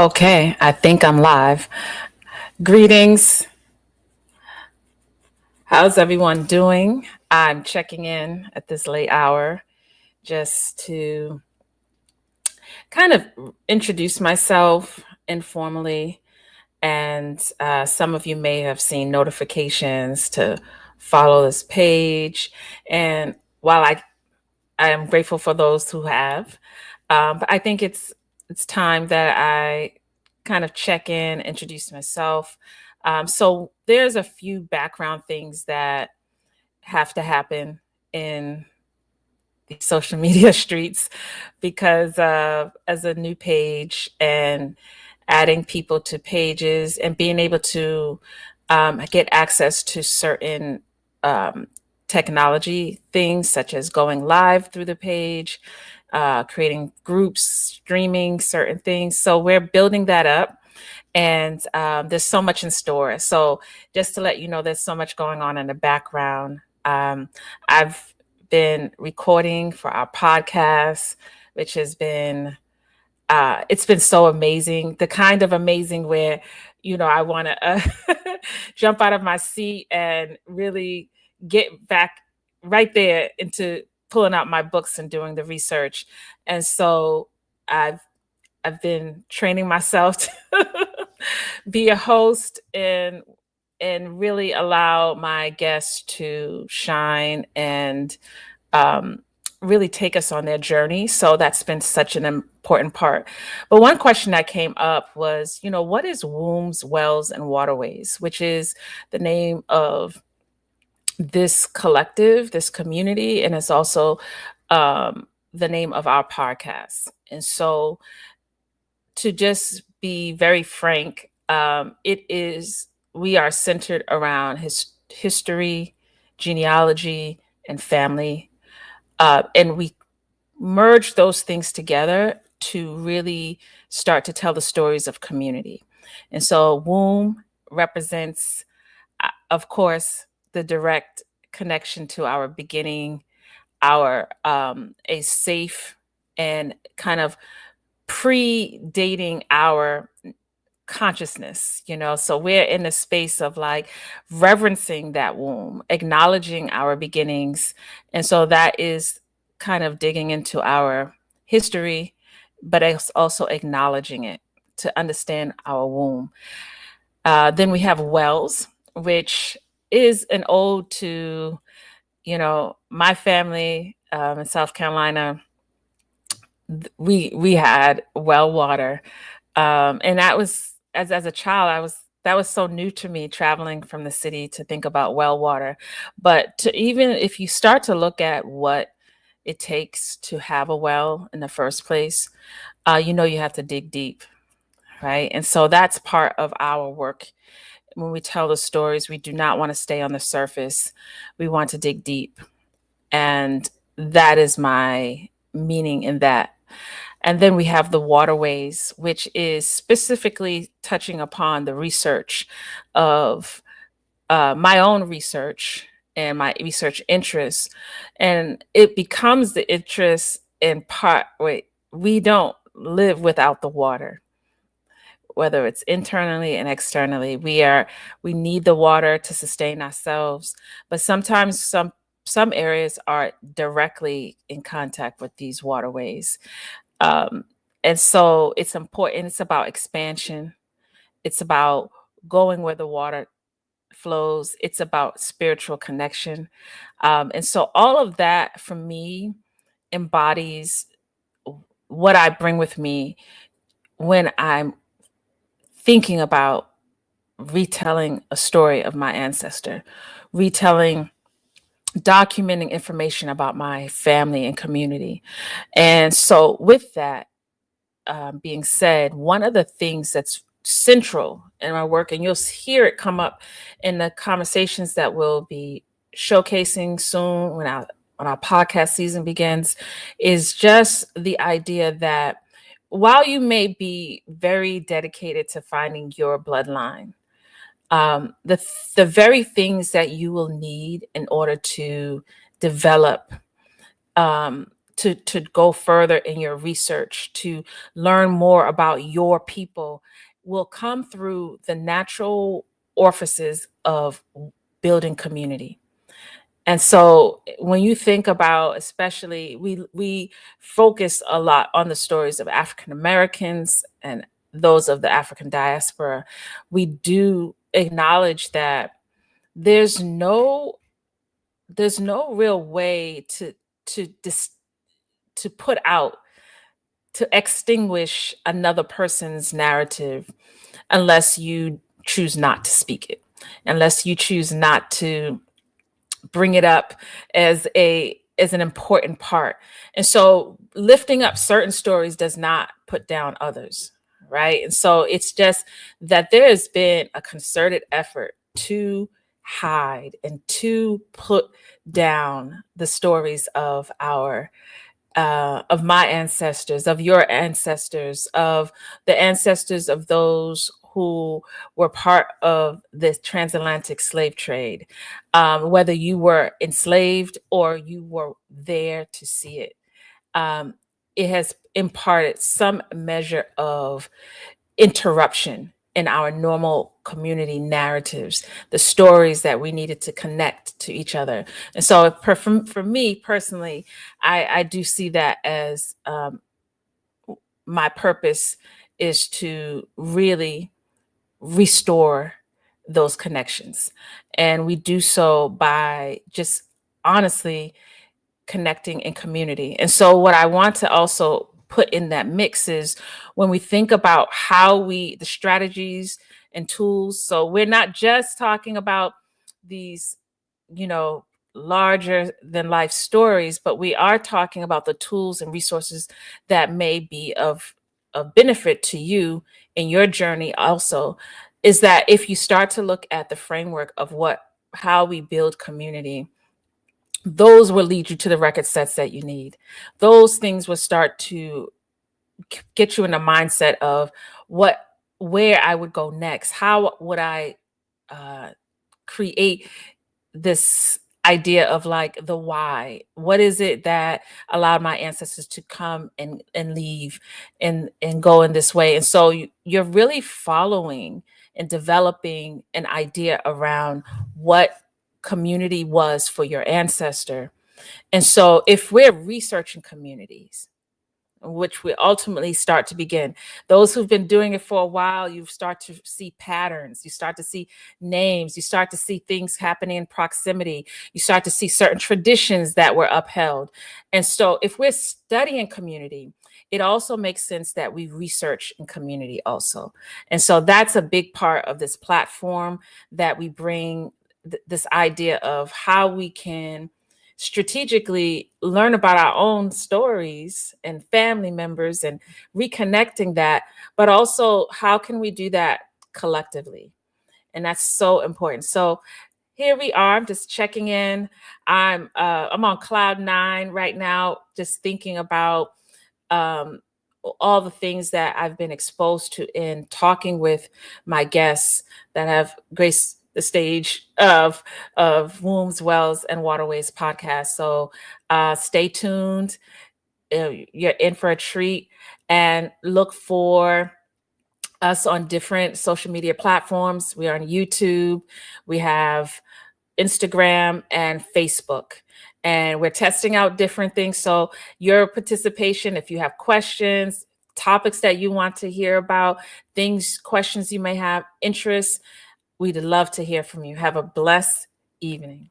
Okay, I think I'm live. Greetings. How's everyone doing? I'm checking in at this late hour just to kind of introduce myself informally. And some of you may have seen notifications to follow this page. And while I am grateful for those who have, but I think it's time that I kind of check in, introduce myself. So there's a few background things that have to happen in the social media streets because as a new page and adding people to pages and being able to get access to certain um, technology things such as going live through the page, creating groups, streaming certain things. So we're building that up. And there's so much in store. So just to let you know, there's so much going on in the background. I've been recording for our podcast, which has been it's been so amazing. The kind of amazing where I want to jump out of my seat and really get back right there into pulling out my books and doing the research. And so I've I've been training myself to be a host and really allow my guests to shine and um, really take us on their journey. So that's been such an important part. But one question that came up was, what is Wombs, Wells, and Waterways, which is the name of this collective, this community, and it's also the name of our podcast. And so to just be very frank, we are centered around history, genealogy, and family. And we merge those things together to really start to tell the stories of community. And so, womb represents, of course, the direct connection to our beginning, our a safe and kind of predating our consciousness, so we're in a space of like reverencing that womb, acknowledging our beginnings. And so that is kind of digging into our history, but it's also acknowledging it to understand our womb. Then we have wells, which is an ode to my family in South Carolina. We had well water, and that was as a child, that was so new to me, traveling from the city to think about well water. But to even if you start to look at what it takes to have a well in the first place, you have to dig deep, right? And so that's part of our work. When we tell the stories, we do not want to stay on the surface. We want to dig deep. And that is my meaning in that. And then we have the waterways, which is specifically touching upon the research of my own research and my research interests. And it becomes the interest in part, wait, we don't live without the water, whether it's internally and externally. We need the water to sustain ourselves, but sometimes some areas are directly in contact with these waterways. Um, and so it's important. It's about expansion. It's about going where the water flows. It's about spiritual connection. And so all of that for me embodies what I bring with me when I'm thinking about retelling a story of my ancestor, retelling, documenting information about my family and community. And so, with that being said, one of the things that's central in my work, and you'll hear it come up in the conversations that we'll be showcasing soon when our podcast season begins, is just the idea that while you may be very dedicated to finding your bloodline, the very things that you will need in order to develop, um, to go further in your research, to learn more about your people, will come through the natural orifices of building community. And so when you think about, especially, we focus a lot on the stories of African Americans and those of the African diaspora. We do acknowledge that there's no real way to dis, to put out, to extinguish another person's narrative unless you choose not to speak it, unless you choose not to bring it up as an important part. And so lifting up certain stories does not put down others, right? And so it's just that there has been a concerted effort to hide and to put down the stories of our of my ancestors, of your ancestors, of the ancestors of those who were part of the transatlantic slave trade, whether you were enslaved or you were there to see it. Um, it has imparted some measure of interruption in our normal community narratives, the stories that we needed to connect to each other. And so for me personally, I do see that as my purpose is to really restore those connections. And we do so by just honestly connecting in community. And so what I want to also put in that mix is when we think about the strategies and tools. So we're not just talking about these, you know, larger than life stories, but we are talking about the tools and resources that may be of benefit to you in your journey also. Is that if you start to look at the framework of how we build community, those will lead you to the record sets that you need. Those things will start to get you in a mindset of where I would go next. How would I create this idea of like the why? What is it that allowed my ancestors to come and leave and go in this way? And so you're really following and developing an idea around what community was for your ancestor. And so if we're researching communities, which we ultimately start to begin. Those who've been doing it for a while, you start to see patterns, you start to see names, you start to see things happening in proximity, you start to see certain traditions that were upheld. And so if we're studying community, it also makes sense that we research in community also. And so that's a big part of this platform, that we bring this idea of how we can strategically learn about our own stories and family members and reconnecting that, but also how can we do that collectively? And that's so important. So here we are. I'm just checking in. I'm on cloud nine right now, just thinking about um, all the things that I've been exposed to in talking with my guests that have graced the stage of Wombs, Wells, and Waterways podcast. So stay tuned. You're in for a treat, and look for us on different social media platforms. We are on YouTube. We have Instagram and Facebook. And we're testing out different things. So your participation, if you have questions, topics that you want to hear about, questions you may have, interests, we'd love to hear from you. Have a blessed evening.